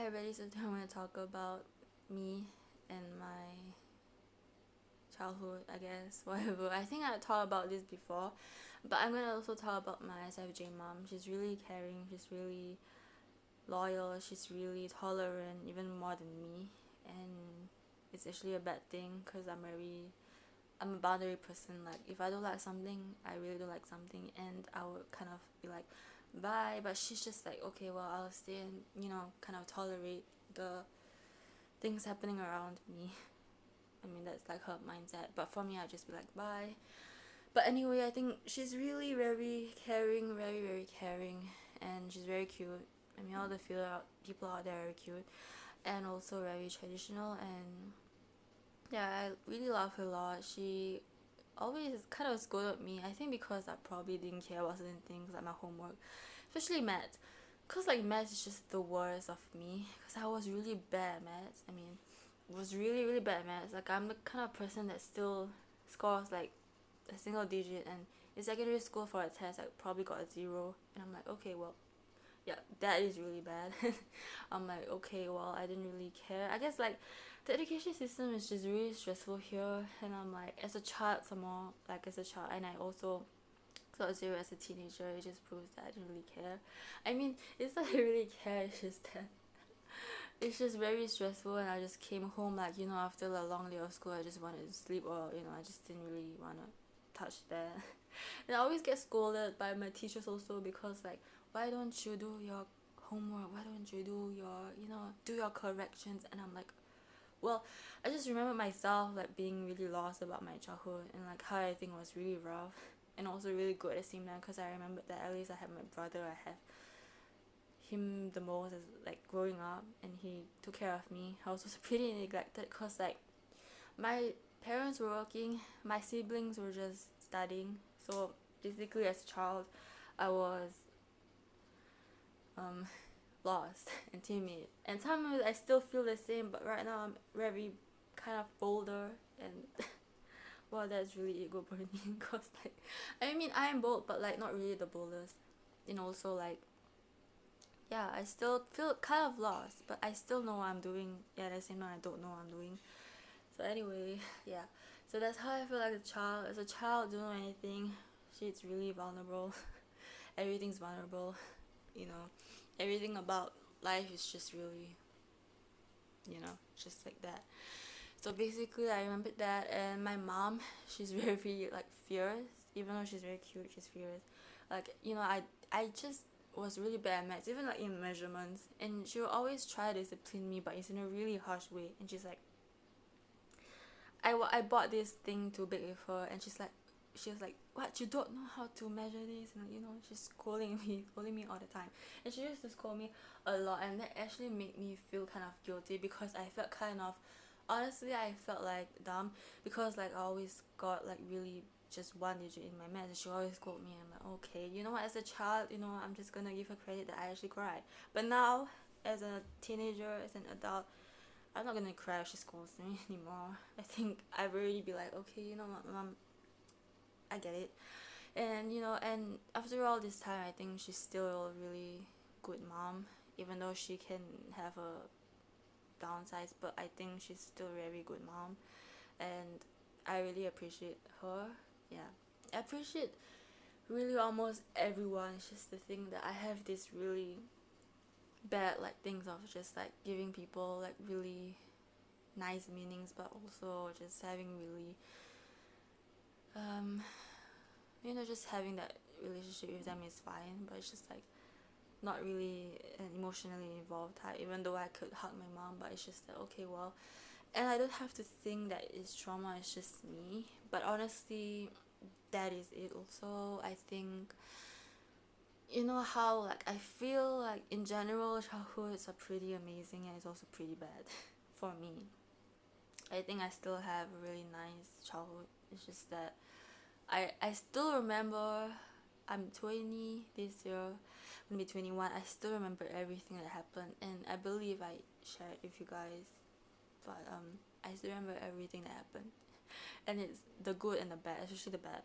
Hi everybody, so today I'm going to talk about me and my childhood, I guess, whatever. I think I talked about this before, but I'm going to also talk about my SFJ mom. She's really caring, she's really loyal, she's really tolerant, even more than me, and it's actually a bad thing because I'm a boundary person. Like, if I don't like something, I really don't like something, and I would kind of be like, bye. But she's just like, okay, well, I'll stay and, kind of tolerate the things happening around me. I mean, that's like her mindset. But for me, I just be like, bye. But anyway, I think she's really very caring, very, very caring, and she's very cute. I mean, all the people out there are very cute, and also very traditional, and yeah, I really love her a lot. She always kind of scolded me. I think because I probably didn't care about certain things like my homework, especially maths. Cause like maths is just the worst of me. Cause I was really bad at maths. I mean, was really really bad at maths. Like I'm the kind of person that still scores like a single digit, and in secondary school for a test I probably got a zero, and I'm like, okay, well, yeah, that is really bad. I'm like, okay, well, I didn't really care. I guess like the education system is just really stressful here, and I'm like, as a child, some more like as a child, and I also got a zero as a teenager. It just proves that I didn't really care. I mean, it's not really care. It's just that it's just very stressful, and I just came home like after a long day of school, I just wanted to sleep, or I just didn't really want to touch that. And I always get scolded by my teachers also because like, why don't you do your homework? Why don't you do your do your corrections? And I'm like, well, I just remember myself like being really lost about my childhood, and like how I think it was really rough and also really good at the same time, because I remember that at least I have my brother. I have him the most as like growing up, and he took care of me. I was also pretty neglected because like my parents were working, my siblings were just studying. So basically as a child, I was um lost and timid, and sometimes I still feel the same, but right now I'm very kind of bolder, and well, that's really ego burning because like, I mean, I am bold, but like not really the boldest. And also like, yeah, I still feel kind of lost, but I still know what I'm doing. Yeah, at the same time I don't know what I'm doing. So anyway, yeah, so that's how I feel like a child. As a child, don't know anything. She's really vulnerable. Everything's vulnerable, you know everything about life is just really, just like that. So basically I remembered that, and my mom, she's very like fierce. Even though she's very cute, she's fierce. Like, I just was really bad at maths, even like in measurements, and she will always try to discipline me, but it's in a really harsh way. And she's like, I bought this thing too big with her, and she was like, what, you don't know how to measure this? And she's scolding me all the time. And she used to scold me a lot, and that actually made me feel kind of guilty, because I felt kind of, honestly, I felt like dumb, because like I always got like really just one digit in my math, and she always scold me. I'm like, okay, you know what, as a child, I'm just gonna give her credit that I actually cried. But now, as a teenager, as an adult, I'm not gonna cry if she scolds me anymore. I think I've already be like, okay, you know what, mom, I get it. And and after all this time, I think she's still a really good mom, even though she can have a downsides. But I think she's still a very good mom, and I really appreciate her. Yeah, I appreciate really almost everyone. It's just the thing that I have this really bad like things of just like giving people like really nice meanings, but also just having really um just having that relationship with them is fine, but it's just like not really an emotionally involved type, even though I could hug my mom. But it's just that, okay, well, and I don't have to think that it's trauma, it's just me. But honestly, that is it also. I think, how like I feel like in general childhoods are pretty amazing, and it's also pretty bad for me. I think I still have a really nice childhood. It's just that I still remember. I'm 20 this year. I'm gonna be 21. I still remember everything that happened, and I believe I shared with you guys. But I still remember everything that happened, and it's the good and the bad, especially the bad.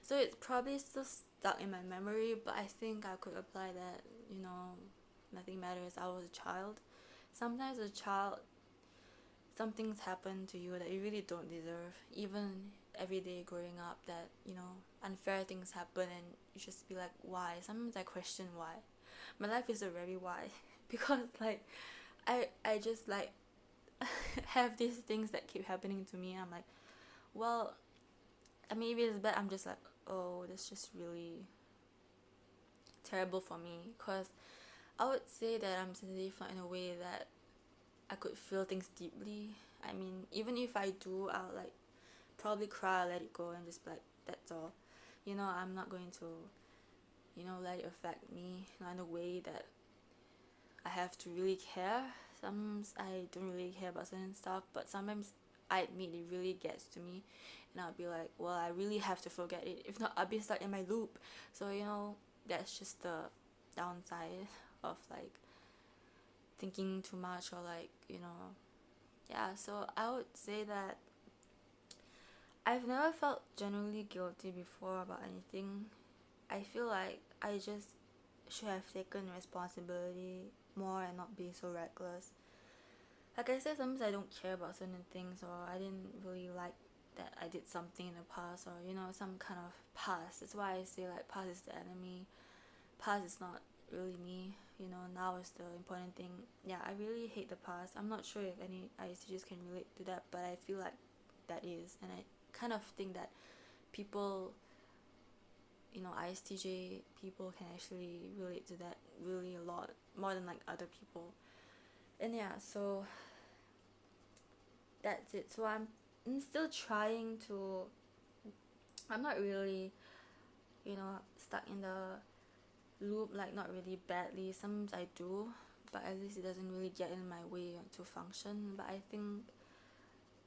So it's probably still stuck in my memory, but I think I could apply that. Nothing matters. I was a child, sometimes a child, some things happen to you that you really don't deserve. Even every day growing up, that unfair things happen, and you just be like, why? Sometimes I question why. My life is a very why because like I just like have these things that keep happening to me. I'm like, well, maybe it's bad. I'm just like, oh, that's just really terrible for me, because I would say that I'm sensitive in a way that I could feel things deeply. I mean, even if I do, I'll like probably cry, let it go, and just be like, that's all. I'm not going to, let it affect me, not in a way that I have to really care. Sometimes I don't really care about certain stuff, but sometimes I admit it really gets to me, and I'll be like, well, I really have to forget it. If not, I'll be stuck in my loop. So, that's just the downside of like thinking too much, or like, yeah. So I would say that I've never felt genuinely guilty before about anything. I feel like I just should have taken responsibility more and not be so reckless. Like I said, sometimes I don't care about certain things, or I didn't really like that I did something in the past, or some kind of past. That's why I say like past is the enemy. Past is not really me. Now is the important thing. Yeah, I really hate the past. I'm not sure if any ISTJs can relate to that, but I feel like that is, and I kind of think that people, ISTJ people can actually relate to that really a lot more than like other people. And yeah, so that's it. So I'm still trying to. I'm not really, stuck in the loop, like not really badly. Sometimes I do, but at least it doesn't really get in my way to function. But I think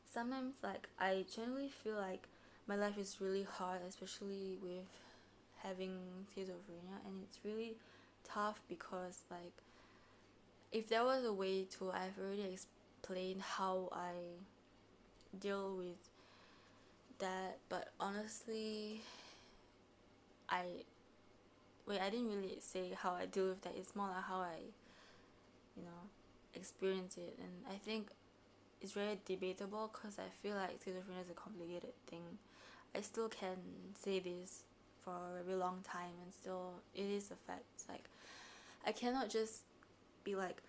sometimes like I generally feel like my life is really hard, especially with having schizophrenia, and it's really tough because like if there was a way to, I've already explained how I deal with that, but honestly, I I didn't really say how I deal with that. It's more like how I, you know, experience it, and I think it's very debatable because I feel like schizophrenia is a complicated thing. I still can say this for a very long time, and still it is a fact. It's like I cannot just be like,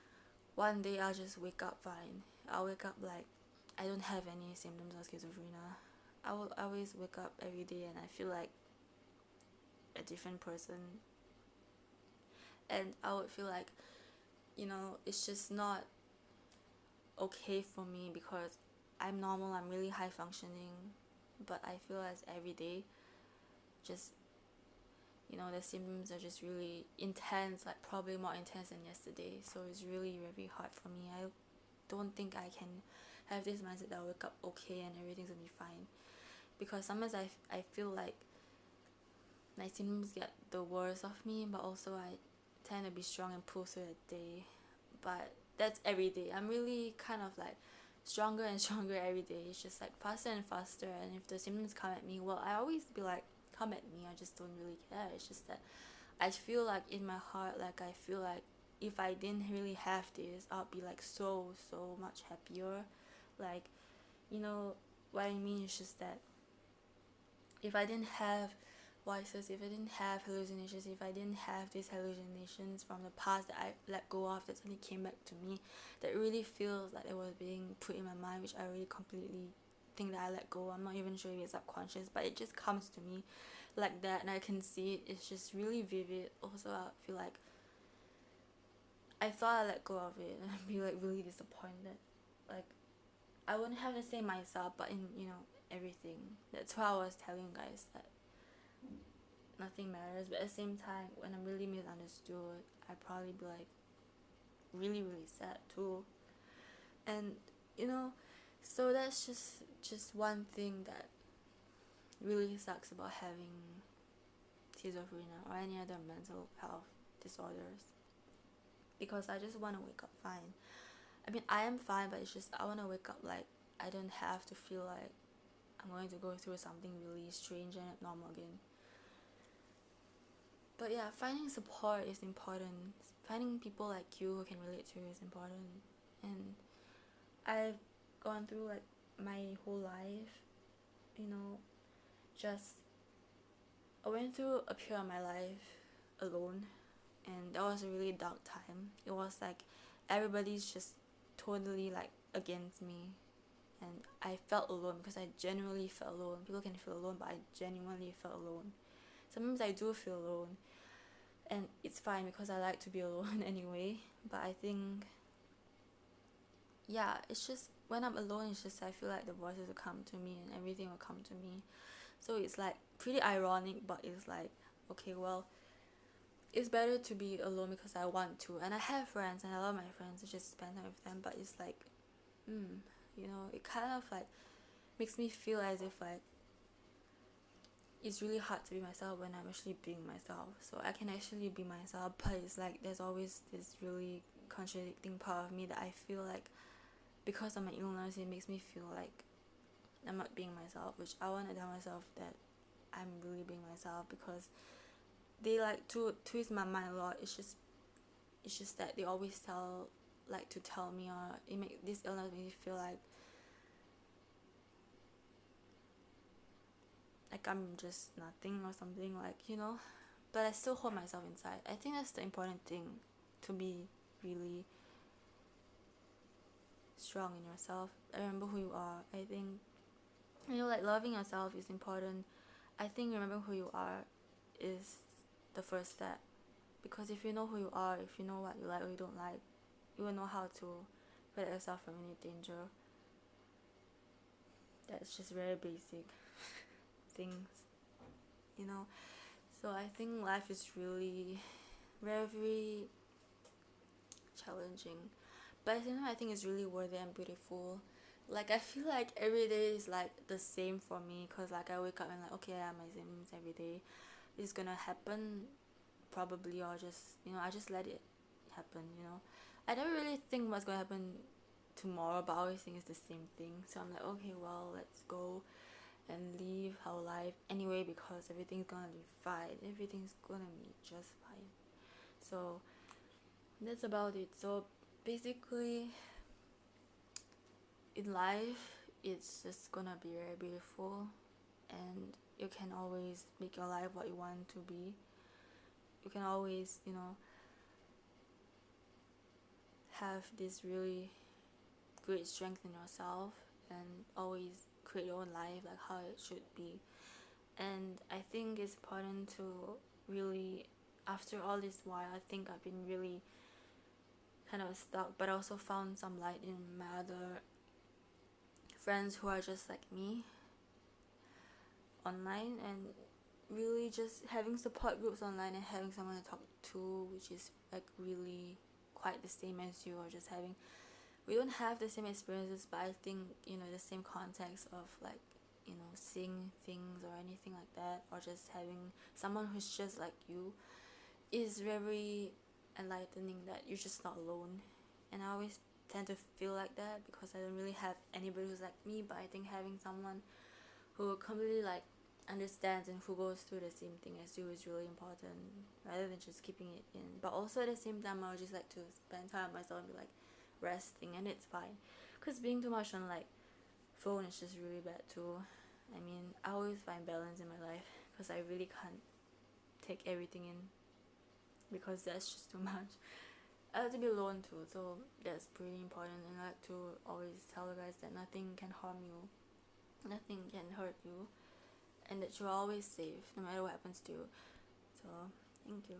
one day I'll just wake up fine. I'll wake up like I don't have any symptoms of schizophrenia. I will always wake up every day and I feel like a different person, and I would feel like, it's just not okay for me because I'm normal, I'm really high functioning, but I feel as every day just, the symptoms are just really intense, like probably more intense than yesterday. So it's really very hard for me. I don't think I can have this mindset that I'll wake up okay and everything's gonna be fine, because sometimes I feel like my symptoms get the worst of me, but also I tend to be strong and pull through the day. But that's every day. I'm really kind of like stronger and stronger every day. It's just like faster and faster. And if the symptoms come at me, well, I always be like, come at me. I just don't really care. It's just that I feel like in my heart, like I feel like if I didn't really have this, I'll be like so much happier. Like, what I mean is just that if I didn't have voices, if I didn't have hallucinations, if I didn't have these hallucinations from the past that I let go of, that suddenly came back to me, that really feels like it was being put in my mind, which I really completely think that I let go. I'm not even sure if it's subconscious, but it just comes to me like that, and I can see it. It's just really vivid. Also, I feel like I thought I let go of it, and I'd be like really disappointed. Like I wouldn't have to say myself, but in everything. That's why I was telling you guys that nothing matters. But at the same time, when I'm really misunderstood, I'd probably be like really sad too. And so that's just one thing that really sucks about having schizophrenia or any other mental health disorders, because I just want to wake up fine. I mean, I am fine, but it's just I want to wake up like I don't have to feel like I'm going to go through something really strange and abnormal again. But yeah, finding support is important. Finding people like you who can relate to you is important. and I've gone through like my whole life, you know, just I went through a period of my life alone, and that was a really dark time. It was like everybody's just totally like against me, and I felt alone because I genuinely felt alone. People can feel alone, but I genuinely felt alone. Sometimes I do feel alone, and it's fine because I like to be alone anyway. But I think, yeah, it's just when I'm alone, it's just I feel like the voices will come to me and everything will come to me. So it's like pretty ironic, but it's like, okay, well, it's better to be alone because I want to, and I have friends and I love my friends. I just spend time with them, but it's like, it kind of like makes me feel as if like it's really hard to be myself when I'm actually being myself. So I can actually be myself, but it's like there's always this really contradicting part of me that I feel like because of my illness, it makes me feel like I'm not being myself, which I want to tell myself that I'm really being myself, because they like to twist my mind a lot. It's just that they always tell me, or this illness makes me feel like I'm just nothing or something, but I still hold myself inside. I think that's the important thing, to be really strong in yourself. Remember who you are. I think, like loving yourself is important. I think remembering who you are is the first step, because if you know who you are, if you know what you like or you don't like, you will know how to protect yourself from any danger. That's just very basic things, you know. So I think life is really very, very challenging, but at the same time I think it's really worthy and beautiful. Like I feel like every day is like the same for me, because like I wake up and like, okay, I have my Sims every day. It's gonna happen probably, or just, I just let it happen. I don't really think what's gonna happen tomorrow, but I always think it's the same thing. So I'm like, okay, well, let's go and live our life anyway, because everything's gonna be fine. Everything's gonna be just fine. So that's about it. So basically, in life, it's just gonna be very beautiful, and you can always make your life what you want to be. You can always, have this really great strength in yourself, and always create your own life like how it should be. And I think it's important to really, after all this while, I think I've been really kind of stuck, but I also found some light in my other friends who are just like me online, and really just having support groups online and having someone to talk to, which is like really quite the same as you, or just having, we don't have the same experiences, but I think, the same context of like, seeing things or anything like that, or just having someone who's just like you is very enlightening, that you're just not alone. And I always tend to feel like that because I don't really have anybody who's like me, but I think having someone who completely like understands and who goes through the same thing as you is really important, rather than just keeping it in. But also at the same time, I would just like to spend time with myself and be like resting, and it's fine, because being too much on like phone is just really bad too. I mean, I always find balance in my life, because I really can't take everything in, because that's just too much. I like to be alone too, so that's pretty important. And I like to always tell you guys that nothing can harm you, nothing can hurt you, and that you're always safe no matter what happens to you. So thank you.